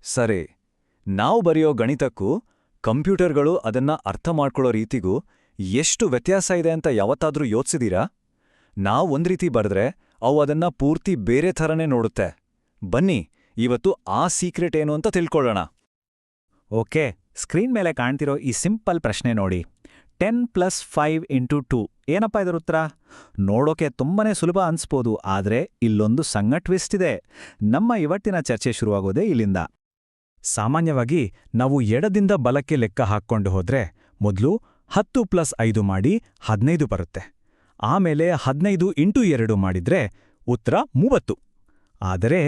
ಸರಿ, ನಾವು ಬರೆಯೋ ಗಣಿತಕ್ಕೂ ಕಂಪ್ಯೂಟರ್ಗಳು ಅದನ್ನ ಅರ್ಥ ಮಾಡ್ಕೊಳ್ಳೋ ರೀತಿಗೂ ಎಷ್ಟು ವ್ಯತ್ಯಾಸ ಇದೆ ಅಂತ ಯಾವತ್ತಾದ್ರೂ ಯೋಚಿಸಿದೀರಾ? ನಾವು ಒಂದ್ ರೀತಿ ಬರೆದ್ರೆ ಅವು ಅದನ್ನ ಪೂರ್ತಿ ಬೇರೆ ಥರನೇ ನೋಡುತ್ತೆ. ಬನ್ನಿ ಇವತ್ತು ಆ ಸೀಕ್ರೆಟ್ ಏನು ಅಂತ ತಿಳ್ಕೊಳ್ಳೋಣ. ಓಕೆ, ಸ್ಕ್ರೀನ್ ಮೇಲೆ ಕಾಣ್ತಿರೋ ಈ ಸಿಂಪಲ್ ಪ್ರಶ್ನೆ ನೋಡಿ. 10 + 5 × 2 ಏನಪ್ಪ ಇದರ ಉತ್ತರ? ನೋಡೋಕೆ ತುಂಬಾನೇ ಸುಲಭ ಅನ್ಸ್ಬೋದು, ಆದ್ರೆ ಇಲ್ಲೊಂದು ಸಣ್ಣ ಟ್ವಿಸ್ಟ್ ಇದೆ. ನಮ್ಮ ಇವತ್ತಿನ ಚರ್ಚೆ ಶುರುವಾಗೋದೇ ಇಲ್ಲಿಂದ. ಸಾಮಾನ್ಯವಾಗಿ ನಾವು ಎಡದಿಂದ ಬಲಕ್ಕೆ ಲೆಕ್ಕ ಹಾಕ್ಕೊಂಡು ಹೋದ್ರೆ ಮೊದಲು 10 + 5 ಮಾಡಿ 15 ಬರುತ್ತೆ. ಆಮೇಲೆ 15 × 2 ಮಾಡಿದ್ರೆ ಉತ್ತರ 30. ಆದರೆ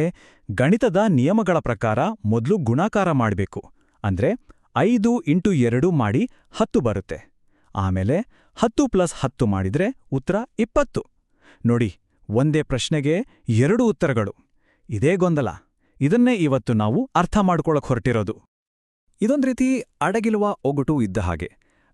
ಗಣಿತದ ನಿಯಮಗಳ ಪ್ರಕಾರ ಮೊದಲು ಗುಣಾಕಾರ ಮಾಡಬೇಕು. ಅಂದ್ರೆ 5 × 2 ಮಾಡಿ 10 ಬರುತ್ತೆ. ಆಮೇಲೆ 10 + 10 ಮಾಡಿದ್ರೆ ಉತ್ತರ 20. ನೋಡಿ, ಒಂದೇ ಪ್ರಶ್ನೆಗೆ 2 ಉತ್ತರಗಳು. ಇದೇ ಗೊಂದಲ. ಇದನ್ನೇ ಇವತ್ತು ನಾವು ಅರ್ಥ ಮಾಡ್ಕೊಳಕ್ ಹೊರಟಿರೋದು. ಇದೊಂದು ರೀತಿ ಅಡಗಿರುವ ಒಗಟು ಇದ್ದ ಹಾಗೆ.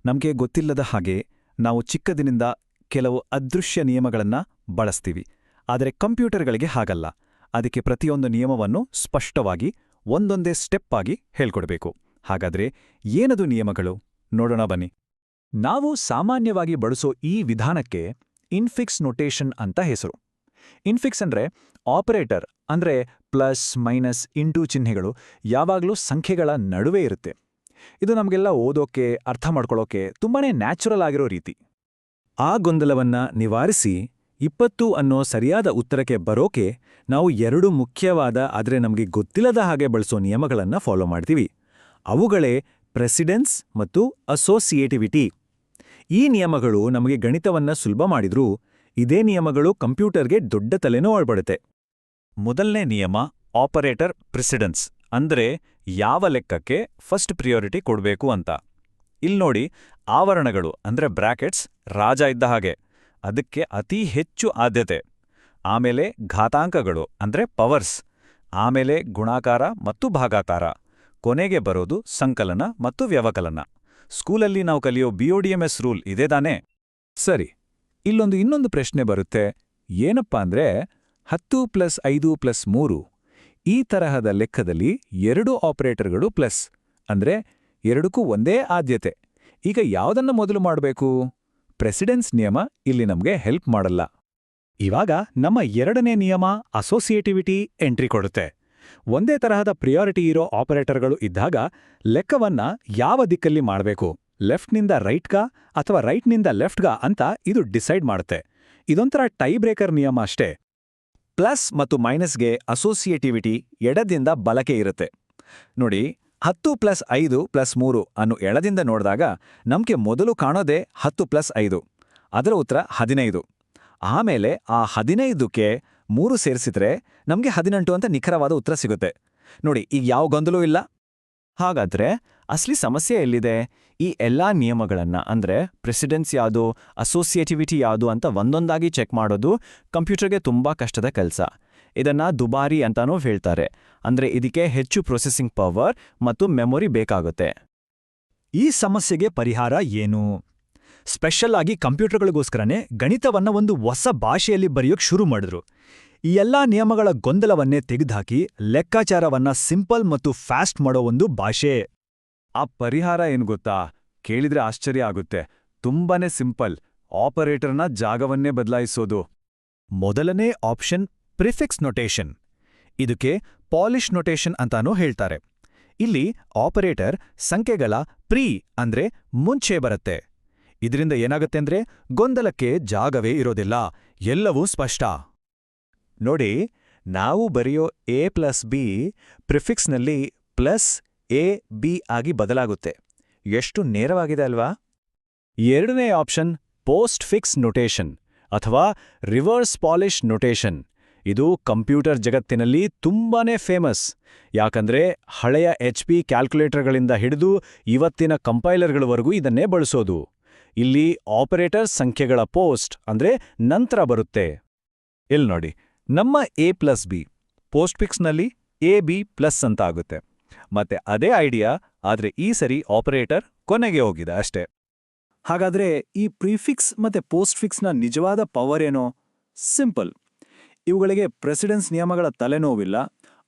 ನಮ್ಗೆ ಗೊತ್ತಿಲ್ಲದ ಹಾಗೆ ನಾವು ಚಿಕ್ಕದಿನಿಂದ ಕೆಲವು ಅದೃಶ್ಯ ನಿಯಮಗಳನ್ನ ಬಳಸ್ತೀವಿ. ಆದರೆ ಕಂಪ್ಯೂಟರ್ಗಳಿಗೆ ಹಾಗಲ್ಲ. ಅದಕ್ಕೆ ಪ್ರತಿಯೊಂದು ನಿಯಮವನ್ನು ಸ್ಪಷ್ಟವಾಗಿ ಒಂದೊಂದೇ ಸ್ಟೆಪ್ ಆಗಿ ಹೇಳ್ಕೊಡ್ಬೇಕು. ಹಾಗಾದ್ರೆ ಏನದು ನಿಯಮಗಳು? ನೋಡೋಣ ಬನ್ನಿ. ನಾವು ಸಾಮಾನ್ಯವಾಗಿ ಬಳಸೋ ಈ ವಿಧಾನಕ್ಕೆ ಇನ್ಫಿಕ್ಸ್ ನೊಟೇಷನ್ ಅಂತ ಹೆಸರು. ಇನ್ಫಿಕ್ಸ್ ಅಂದ್ರೆ ಆಪರೇಟರ್, ಅಂದ್ರೆ ಪ್ಲಸ್, ಮೈನಸ್, ಇಂಟು ಚಿಹ್ನೆಗಳು ಯಾವಾಗಲೂ ಸಂಖ್ಯೆಗಳ ನಡುವೆ ಇರುತ್ತೆ. ಇದು ನಮಗೆಲ್ಲ ಓದೋಕೆ, ಅರ್ಥ ಮಾಡ್ಕೊಳ್ಳೋಕೆ ತುಂಬಾನೇ ನ್ಯಾಚುರಲ್ ಆಗಿರೋ ರೀತಿ. ಆ ಗೊಂದಲವನ್ನ ನಿವಾರಿಸಿ 20 ಅನ್ನೋ ಸರಿಯಾದ ಉತ್ತರಕ್ಕೆ ಬರೋಕೆ ನಾವು 2 ಮುಖ್ಯವಾದ ಆದ್ರೆ ನಮಗೆ ಗೊತ್ತಿಲ್ಲದ ಹಾಗೆ ಬಳಸೋ ನಿಯಮಗಳನ್ನ ಫಾಲೋ ಮಾಡ್ತೀವಿ. ಅವುಗಳೇ ಪ್ರೆಸಿಡೆನ್ಸ್ ಮತ್ತು ಅಸೋಸಿಯೇಟಿವಿಟಿ. ಈ ನಿಯಮಗಳು ನಮಗೆ ಗಣಿತವನ್ನ ಸುಲಭ ಮಾಡಿದ್ರೂ ಇದೇ ನಿಯಮಗಳು ಕಂಪ್ಯೂಟರ್ಗೆ ದೊಡ್ಡ ತಲೆನೋವು ಒಳಪಡುತ್ತೆ. ಮೊದಲನೇ ನಿಯಮ ಆಪರೇಟರ್ ಪ್ರೆಸಿಡೆನ್ಸ್, ಅಂದ್ರೆ ಯಾವ ಲೆಕ್ಕಕ್ಕೆ ಫಸ್ಟ್ ಪ್ರಿಯಾರಿಟಿ ಕೊಡಬೇಕು ಅಂತ. ಇಲ್ನೋಡಿ, ಆವರಣಗಳು ಅಂದ್ರೆ ಬ್ರಾಕೆಟ್ಸ್ ರಾಜ ಇದ್ದ ಹಾಗೆ, ಅದಕ್ಕೆ ಅತಿ ಹೆಚ್ಚು ಆದ್ಯತೆ. ಆಮೇಲೆ ಘಾತಾಂಕಗಳು ಅಂದ್ರೆ ಪವರ್ಸ್, ಆಮೇಲೆ ಗುಣಾಕಾರ ಮತ್ತು ಭಾಗಾಕಾರ, ಕೊನೆಗೆ ಬರೋದು ಸಂಕಲನ ಮತ್ತು ವ್ಯವಕಲನ. ಸ್ಕೂಲಲ್ಲಿ ನಾವು ಕಲಿಯೋ BODMS ರೂಲ್ ಇದೇ ತಾನೇ? ಸರಿ, ಇನ್ನೊಂದು ಪ್ರಶ್ನೆ ಬರುತ್ತೆ. ಏನಪ್ಪಾ ಅಂದ್ರೆ 10 + 5 + 3 ಈ ತರಹದ ಲೆಕ್ಕದಲ್ಲಿ 2 ಆಪರೇಟರ್ಗಳು ಪ್ಲಸ್, ಅಂದ್ರೆ ಎರಡಕ್ಕೂ ಒಂದೇ ಆದ್ಯತೆ. ಈಗ ಯಾವುದನ್ನ ಮೊದಲು ಮಾಡಬೇಕು? ಪ್ರೆಸಿಡೆನ್ಸ್ ನಿಯಮ ಇಲ್ಲಿ ನಮ್ಗೆ ಹೆಲ್ಪ್ ಮಾಡಲ್ಲ. ಇವಾಗ ನಮ್ಮ ಎರಡನೇ ನಿಯಮ ಅಸೋಸಿಯೇಟಿವಿಟಿ ಎಂಟ್ರಿ ಕೊಡುತ್ತೆ. ಒಂದೇ ತರಹದ ಪ್ರಿಯಾರಿಟಿ ಇರೋ ಆಪರೇಟರ್ಗಳು ಇದ್ದಾಗ ಲೆಕ್ಕವನ್ನ ಯಾವ ದಿಕ್ಕಲ್ಲಿ ಮಾಡಬೇಕು, ಲೆಫ್ಟ್ನಿಂದ ರೈಟ್ಗಾ ಅಥವಾ ರೈಟ್ನಿಂದ ಲೆಫ್ಟ್ಗಾ ಅಂತ ಇದು ಡಿಸೈಡ್ ಮಾಡುತ್ತೆ. ಇದೊಂಥರ ಟೈ ಬ್ರೇಕರ್ ನಿಯಮ ಅಷ್ಟೇ. ಪ್ಲಸ್ ಮತ್ತು ಮೈನಸ್ಗೆ ಅಸೋಸಿಯೇಟಿವಿಟಿ ಎಡದಿಂದ ಬಲಕ್ಕೆ ಇರುತ್ತೆ. ನೋಡಿ, 10 + 5 + 3 ಅನ್ನು ಎಡದಿಂದ ನೋಡಿದಾಗ ನಮ್ಗೆ ಮೊದಲು ಕಾಣೋದೇ 10 + 5, ಅದರ ಉತ್ತರ 15. ಆಮೇಲೆ ಆ 15ಕ್ಕೆ 3 ಸೇರಿಸಿದ್ರೆ ನಮ್ಗೆ 18 ಅಂತ ನಿಖರವಾದ ಉತ್ತರ ಸಿಗುತ್ತೆ. ನೋಡಿ, ಈಗ ಯಾವ ಗೊಂದಲವೂ ಇಲ್ಲ. ಹಾಗಾದ್ರೆ ಅಸಲಿ ಸಮಸ್ಯೆ ಎಲ್ಲಿದೆ? ಈ ಎಲ್ಲಾ ನಿಯಮಗಳನ್ನ ಅಂದ್ರೆ ಪ್ರೆಸಿಡೆನ್ಸ್ ಯಾವುದು, ಅಸೋಸಿಯೇಟಿವಿಟಿ ಯಾವುದು ಅಂತ ಒಂದೊಂದಾಗಿ ಚೆಕ್ ಮಾಡೋದು ಕಂಪ್ಯೂಟರ್ಗೆ ತುಂಬಾ ಕಷ್ಟದ ಕೆಲಸ. ಇದನ್ನ ದುಬಾರಿ ಅಂತಾನೂ ಹೇಳ್ತಾರೆ. ಅಂದ್ರೆ ಇದಕ್ಕೆ ಹೆಚ್ಚು ಪ್ರೊಸೆಸಿಂಗ್ ಪವರ್ ಮತ್ತು ಮೆಮೊರಿ ಬೇಕಾಗುತ್ತೆ. ಈ ಸಮಸ್ಯೆಗೆ ಪರಿಹಾರ ಏನು? ಸ್ಪೆಷಲ್ ಆಗಿ ಕಂಪ್ಯೂಟರ್ಗಳಿಗೋಸ್ಕರನೇ ಗಣಿತವನ್ನ ಒಂದು ಹೊಸ ಭಾಷೆಯಲ್ಲಿ ಬರೆಯೋಕ್ ಶುರು ಮಾಡಿದ್ರು. ಈ ಎಲ್ಲಾ ನಿಯಮಗಳ ಗೊಂದಲವನ್ನೇ ತೆಗೆದುಹಾಕಿ ಲೆಕ್ಕಾಚಾರವನ್ನ ಸಿಂಪಲ್ ಮತ್ತು ಫಾಸ್ಟ್ ಮಾಡೋ ಒಂದು ಭಾಷೆ. ಆ ಪರಿಹಾರ ಏನು ಗೊತ್ತಾ? ಕೇಳಿದ್ರೆ ಆಶ್ಚರ್ಯ ಆಗುತ್ತೆ. ತುಂಬಾನೇ ಸಿಂಪಲ್. ಆಪರೇಟರ್ನ ಜಾಗವನ್ನೇ ಬದಲಾಯಿಸೋದು. ಮೊದಲನೇ ಆಪ್ಷನ್ ಪ್ರಿಫಿಕ್ಸ್ ನೊಟೇಷನ್. ಇದಕ್ಕೆ ಪಾಲಿಶ್ ನೊಟೇಷನ್ ಅಂತಾನೂ ಹೇಳ್ತಾರೆ. ಇಲ್ಲಿ ಆಪರೇಟರ್ ಸಂಖ್ಯೆಗಳ ಪ್ರೀ ಅಂದ್ರೆ ಮುಂಚೆ ಬರುತ್ತೆ. ಇದರಿಂದ ಏನಾಗುತ್ತೆ ಅಂದ್ರೆ ಗೊಂದಲಕ್ಕೆ ಜಾಗವೇ ಇರೋದಿಲ್ಲ, ಎಲ್ಲವೂ ಸ್ಪಷ್ಟ. ನೋಡಿ, ನಾವು ಬರೆಯೋ A + B ಪ್ರಿಫಿಕ್ಸ್ನಲ್ಲಿ +A B ಆಗಿ ಬದಲಾಗುತ್ತೆ. ಎಷ್ಟು ನೇರವಾಗಿದೆ ಅಲ್ವಾ? ಎರಡನೇ ಆಪ್ಷನ್ ಪೋಸ್ಟ್ ಫಿಕ್ಸ್ ನೊಟೇಷನ್ ಅಥವಾ ರಿವರ್ಸ್ ಪಾಲಿಶ್ ನೊಟೇಷನ್. ಇದು ಕಂಪ್ಯೂಟರ್ ಜಗತ್ತಿನಲ್ಲಿ ತುಂಬಾನೇ ಫೇಮಸ್. ಯಾಕಂದ್ರೆ ಹಳೆಯ HP ಕ್ಯಾಲ್ಕುಲೇಟರ್ಗಳಿಂದ ಹಿಡಿದು ಇವತ್ತಿನ ಕಂಪೈಲರ್ಗಳವರೆಗೂ ಇದನ್ನೇ ಬಳಸೋದು. ಇಲ್ಲಿ ಆಪರೇಟರ್ ಸಂಖ್ಯೆಗಳ ಪೋಸ್ಟ್ ಅಂದ್ರೆ ನಂತರ ಬರುತ್ತೆ. ಇಲ್ಲಿ ನೋಡಿ, ನಮ್ಮ A + B ಪೋಸ್ಟ್ ಫಿಕ್ಸ್ನಲ್ಲಿ AB+ ಅಂತ ಆಗುತ್ತೆ. ಮತ್ತೆ ಅದೇ ಐಡಿಯಾ, ಆದ್ರೆ ಈ ಸರಿ ಆಪರೇಟರ್ ಕೊನೆಗೆ ಹೋಗಿದೆ ಅಷ್ಟೇ. ಹಾಗಾದ್ರೆ ಈ ಪ್ರಿಫಿಕ್ಸ್ ಮತ್ತೆ ಪೋಸ್ಟ್ ಫಿಕ್ಸ್ನ ನಿಜವಾದ ಪವರ್ ಏನೋ? ಸಿಂಪಲ್. ಇವುಗಳಿಗೆ ಪ್ರೆಸಿಡೆನ್ಸ್ ನಿಯಮಗಳ ತಲೆನೋವಿಲ್ಲ,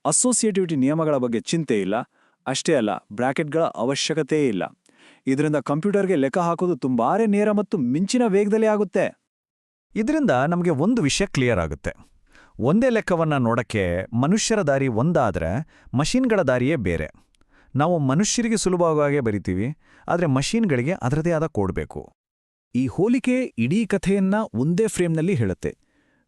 ಅಸೋಸಿಯೇಟಿವಿಟಿ ನಿಯಮಗಳ ಬಗ್ಗೆ ಚಿಂತೆ ಇಲ್ಲ. ಅಷ್ಟೇ ಅಲ್ಲ, ಬ್ರಾಕೆಟ್ಗಳ ಅವಶ್ಯಕತೆಯೇ ಇಲ್ಲ. ಇದರಿಂದ ಕಂಪ್ಯೂಟರ್ಗೆ ಲೆಕ್ಕ ಹಾಕೋದು ತುಂಬಾನೇ ನೇರ ಮತ್ತು ಮಿಂಚಿನ ವೇಗದಲ್ಲಿ ಆಗುತ್ತೆ. ಇದರಿಂದ ನಮಗೆ ಒಂದು ವಿಷಯ ಕ್ಲಿಯರ್ ಆಗುತ್ತೆ. ಒಂದೇ ಲೆಕ್ಕವನ್ನ ನೋಡಕ್ಕೆ ಮನುಷ್ಯರ ದಾರಿ ಒಂದಾದ್ರೆ ಮಷೀನ್ಗಳ ದಾರಿಯೇ ಬೇರೆ. ನಾವು ಮನುಷ್ಯರಿಗೆ ಸುಲಭವಾಗಿ ಬರಿತೀವಿ, ಆದರೆ ಮಷೀನ್ಗಳಿಗೆ ಅದರದೇ ಆದ ಕೋಡ್ ಬೇಕು. ಈ ಹೋಲಿಕೆ ಇಡೀ ಕಥೆಯನ್ನ ಒಂದೇ ಫ್ರೇಮ್ನಲ್ಲಿ ಹೇಳುತ್ತೆ.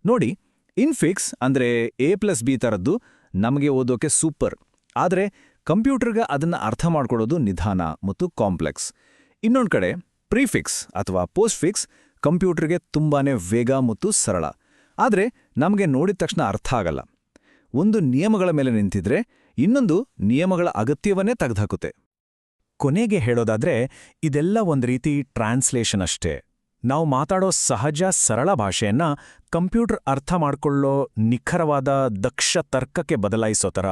ನೋಡಿ, ಇನ್ಫಿಕ್ಸ್ ಅಂದ್ರೆ A+B ಥರದ್ದು ನಮಗೆ ಓದೋಕೆ ಸೂಪರ್. ಆದರೆ ಕಂಪ್ಯೂಟರ್ಗೆ ಅದನ್ನ ಅರ್ಥ ಮಾಡ್ಕೊಳ್ಳೋದು ನಿಧಾನ ಮತ್ತು ಕಾಂಪ್ಲೆಕ್ಸ್. ಇನ್ನೊಂದು ಕಡೆ ಪ್ರಿಫಿಕ್ಸ್ ಅಥವಾ ಪೋಸ್ಟ್ಫಿಕ್ಸ್ ಕಂಪ್ಯೂಟರ್ಗೆ ತುಂಬಾನೇ ವೇಗ ಮತ್ತು ಸರಳ. ಆದರೆ ನಮಗೆ ನೋಡಿದ ತಕ್ಷಣ ಅರ್ಥ ಆಗಲ್ಲ. ಒಂದು ನಿಯಮಗಳ ಮೇಲೆ ನಿಂತಿದ್ರೆ ಇನ್ನೊಂದು ನಿಯಮಗಳ ಅಗತ್ಯವನ್ನೇ ತೆಗೆದುಹಾಕುತ್ತೆ. ಕೊನೆಗೆ ಹೇಳೋದಾದ್ರೆ ಇದೆಲ್ಲ ಒಂದು ರೀತಿ ಟ್ರಾನ್ಸ್ಲೇಷನ್ ಅಷ್ಟೇ. ನಾವು ಮಾತಾಡೋ ಸಹಜ ಸರಳ ಭಾಷೆಯನ್ನ ಕಂಪ್ಯೂಟರ್ ಅರ್ಥ ಮಾಡ್ಕೊಳ್ಳೋ ನಿಖರವಾದ ದಕ್ಷ ತರ್ಕಕ್ಕೆ ಬದಲಾಯಿಸೋ ಥರ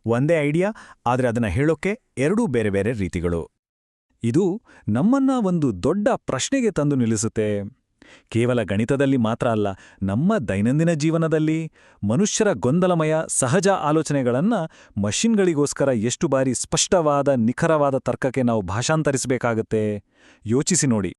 ಒಂದೇ ಐಡಿಯಾ, ಆದರೆ ಅದನ್ನ ಹೇಳೋಕೆ ಎರಡೂ ಬೇರೆ ಬೇರೆ ರೀತಿಗಳು. ಇದು ನಮ್ಮನ್ನ ಒಂದು ದೊಡ್ಡ ಪ್ರಶ್ನೆಗೆ ತಂದು ನಿಲ್ಲಿಸುತ್ತೆ. ಕೇವಲ ಗಣಿತದಲ್ಲಿ ಮಾತ್ರ ಅಲ್ಲ, ನಮ್ಮ ದೈನಂದಿನ ಜೀವನದಲ್ಲಿ ಮನುಷ್ಯರ ಗೊಂದಲಮಯ ಸಹಜ ಆಲೋಚನೆಗಳನ್ನ ಮಷಿನ್ಗಳಿಗೋಸ್ಕರ ಎಷ್ಟು ಬಾರಿ ಸ್ಪಷ್ಟವಾದ ನಿಖರವಾದ ತರ್ಕಕ್ಕೆ ನಾವು ಭಾಷಾಂತರಿಸಬೇಕಾಗತ್ತೆ ಯೋಚಿಸಿ ನೋಡಿ.